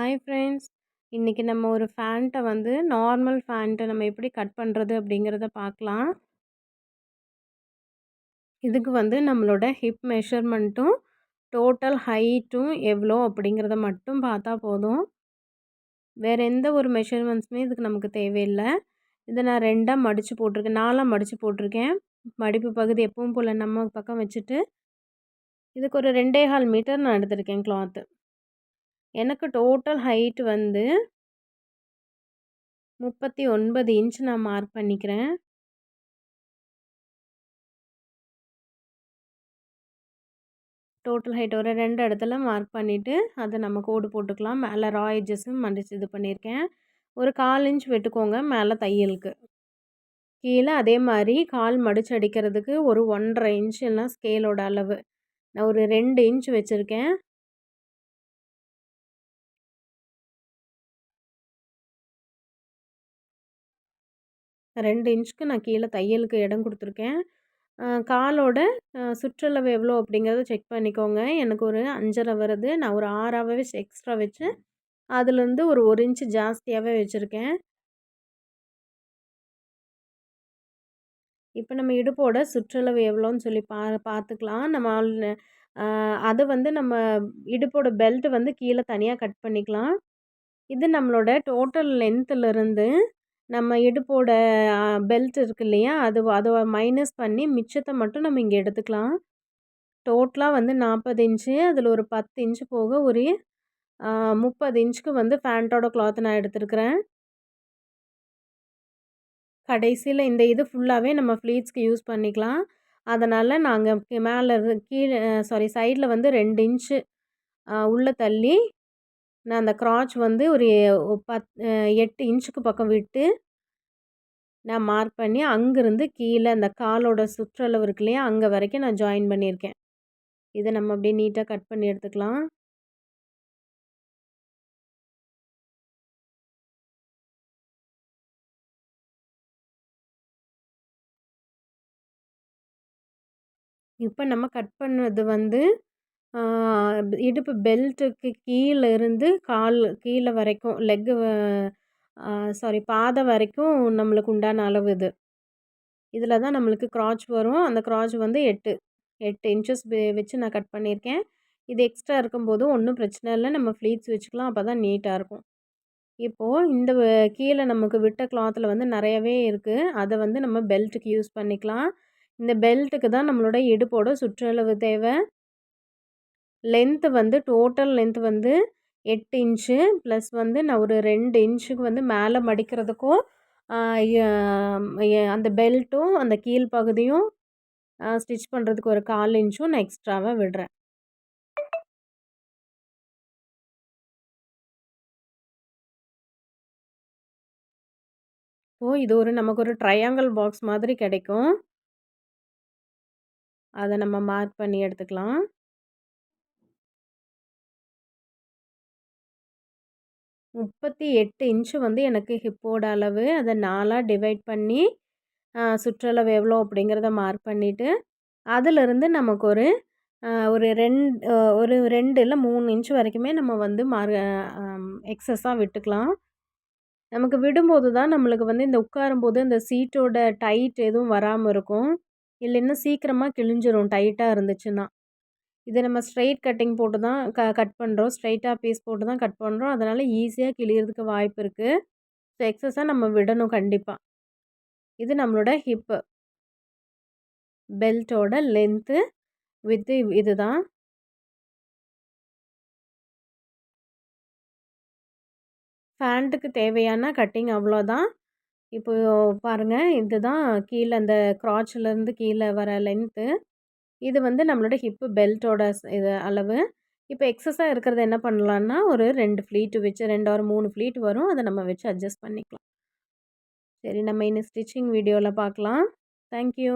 Hi friends. இன்றைக்கி நம்ம ஒரு ஃபேண்ட்டை வந்து நார்மல் ஃபேண்ட்டை நம்ம எப்படி கட் பண்ணுறது அப்படிங்கிறத பார்க்கலாம். இதுக்கு வந்து நம்மளோட ஹிப் மெஷர்மெண்ட்டும் டோட்டல் ஹைட்டும் எவ்வளோ அப்படிங்கிறத மட்டும் பார்த்தா போதும். வேறு எந்த ஒரு மெஷர்மெண்ட்ஸுமே இதுக்கு நமக்கு தேவையில்லை. இதை நான் 2ஆக மடித்து போட்டிருக்கேன், 4ஆக மடித்து போட்டிருக்கேன். மடிப்பு பகுதி எப்பவும் போல் நம்ம பக்கம் வச்சுட்டு இதுக்கு ஒரு 2.25 மீட்டர் நான் எடுத்திருக்கேன் கிளாத்து. எனக்கு டோட்டல் ஹைட் வந்து 39 இன்ச் நான் மார்க் பண்ணிக்கிறேன். டோட்டல் ஹைட் ஒரு 2 இடத்துல மார்க் பண்ணிவிட்டு அதை நம்ம கோடு போட்டுக்கலாம். மேலே ரா எட்ஜஸும் மடித்து இது பண்ணியிருக்கேன். ஒரு 1/4 இன்ச் விட்டுக்கோங்க மேலே தையலுக்கு. கீழே அதே மாதிரி கால் மடித்து அடிக்கிறதுக்கு ஒரு 1.5 இன்ச் எல்லாம் ஸ்கேலோட அளவு. நான் ஒரு 2 இன்ச் வச்சுருக்கேன். ரெண்டு இன்ச்சுக்கு நான் கீழே தையலுக்கு இடம் கொடுத்துருக்கேன். காலோட சுற்றளவு எவ்வளோ அப்படிங்கிறத செக் பண்ணிக்கோங்க. எனக்கு ஒரு 5.5 வருது. நான் ஒரு 6ஆகவே எக்ஸ்ட்ரா வச்சு அதுலேருந்து ஒரு 1 இன்ச்சு ஜாஸ்தியாகவே வச்சுருக்கேன். இப்போ நம்ம இடுப்போட சுற்றளவு எவ்வளோன்னு சொல்லி பார்த்துக்கலாம். நம்ம அது வந்து நம்ம இடுப்போட பெல்ட் வந்து கீழே தனியாக கட் பண்ணிக்கலாம். இது நம்மளோட டோட்டல் லென்த்துலேருந்து நம்ம இடுப்போட பெல்ட் இருக்கு இல்லையா, அதை மைனஸ் பண்ணி மிச்சத்தை மட்டும் நம்ம இங்கே எடுத்துக்கலாம். டோட்டலாக வந்து 40 இன்ச்சு, அதில் ஒரு 10 இன்ச்சு போக ஒரு 30 இன்ச்சுக்கு வந்து ஃபேண்ட்டோட கிளாத் நான் எடுத்துருக்கிறேன். கடைசியில் இந்த இது ஃபுல்லாகவே நம்ம ஃப்ளீட்ஸ்க்கு யூஸ் பண்ணிக்கலாம். அதனால் நாங்கள் மேலே கீழே சைடில் வந்து 2 இன்ச்சு உள்ளே தள்ளி நான் அந்த க்ராச் வந்து ஒரு 8 இன்ச்சுக்கு பக்கம் விட்டு நான் மார்க் பண்ணி அங்கேருந்து கீழே அந்த காலோட சுற்றளவு இருக்கு இல்லையா, அங்கே வரைக்கும் நான் ஜாயின் பண்ணியிருக்கேன். இதை நம்ம அப்படியே நீட்டாக கட் பண்ணி எடுத்துக்கலாம். இப்போ நம்ம கட் பண்ணது வந்து இடுப்பு பெல்ட்டுக்கு கீழே இருந்து கால் கீழே வரைக்கும் பாதை வரைக்கும் நம்மளுக்கு உண்டான அளவு இது. இதில் தான் நம்மளுக்கு க்ராச் வரும். அந்த க்ராச் வந்து 8 இன்ச்சஸ் வச்சு நான் கட் பண்ணியிருக்கேன். இது எக்ஸ்ட்ரா இருக்கும்போது ஒன்றும் பிரச்சனை இல்லை, நம்ம ஃப்ளீட்ஸ் வச்சுக்கலாம். அப்போ தான் நீட்டாக இருக்கும். இப்போது இந்த கீழே நமக்கு விட்ட கிளாத்தில் வந்து நிறையவே இருக்குது. அதை வந்து நம்ம பெல்ட்டுக்கு யூஸ் பண்ணிக்கலாம். இந்த பெல்ட்டுக்கு தான் நம்மளோட இடுப்போட சுற்றளவு தேவை. லென்த்து வந்து டோட்டல் லென்த் வந்து 8 இன்ச்சு ப்ளஸ் வந்து நான் ஒரு 2 இன்ச்சுக்கு வந்து மேலே மடிக்கிறதுக்கும் அந்த பெல்ட்டும் அந்த கீழ் பகுதியும் ஸ்டிச் பண்ணுறதுக்கு ஒரு 1/4 இன்ச்சும் நான் எக்ஸ்ட்ராவாக விடுறேன். இது நமக்கு ஒரு ட்ரையாங்கிள் பாக்ஸ் மாதிரி கிடைக்கும். அதை நம்ம மார்க் பண்ணி எடுத்துக்கலாம். முப்பத்தி 8 இன்ச்சு வந்து எனக்கு ஹிப்போட அளவு. அதை 4ஆக டிவைட் பண்ணி சுற்றளவு எவ்வளோ அப்படிங்கிறத மார்க் பண்ணிவிட்டு அதிலிருந்து நமக்கு ஒரு 2 இல்லை 3 இன்ச் வரைக்குமே நம்ம வந்து எக்ஸஸாக விட்டுக்கலாம். நமக்கு விடும்போது தான் நம்மளுக்கு வந்து இந்த உட்காரும்போது அந்த சீட்டோட டைட் எதுவும் வராமல் இருக்கும். இல்லைன்னா சீக்கிரமாக கிழிஞ்சிரும் டைட்டாக இருந்துச்சுன்னா. இதை நம்ம ஸ்ட்ரெயிட் கட்டிங் போட்டு தான் கட் பண்ணுறோம். ஸ்ட்ரெயிட்டாக பீஸ் போட்டு தான் கட் பண்ணுறோம். அதனால் ஈஸியாக கிழியறதுக்கு வாய்ப்பு இருக்குது. ஸோ எக்ஸஸாக நம்ம விடணும் கண்டிப்பாக. இது நம்மளோட ஹிப்பு பெல்ட்டோட லென்த்து வித்து இதுதான். ஃபேண்ட்டுக்கு தேவையான கட்டிங் அவ்வளோதான். இப்போ பாருங்கள், இதுதான் கீழே அந்த க்ராட்ச்லேருந்து கீழே வர லென்த்து. இது வந்து நம்மளோட ஹிப்பு பெல்ட்டோட இது அளவு. இப்போ எக்ஸஸாக இருக்கிறத என்ன பண்ணலான்னா, ஒரு 2 ஃப்ளீட்டு வச்சு 2 ஆர் 3 ஃப்ளீட் வரும். அதை நம்ம வச்சு அட்ஜஸ்ட் பண்ணிக்கலாம். சரி, நம்ம இன்னும் ஸ்டிச்சிங் வீடியோவில் பார்க்கலாம். தேங்க்யூ.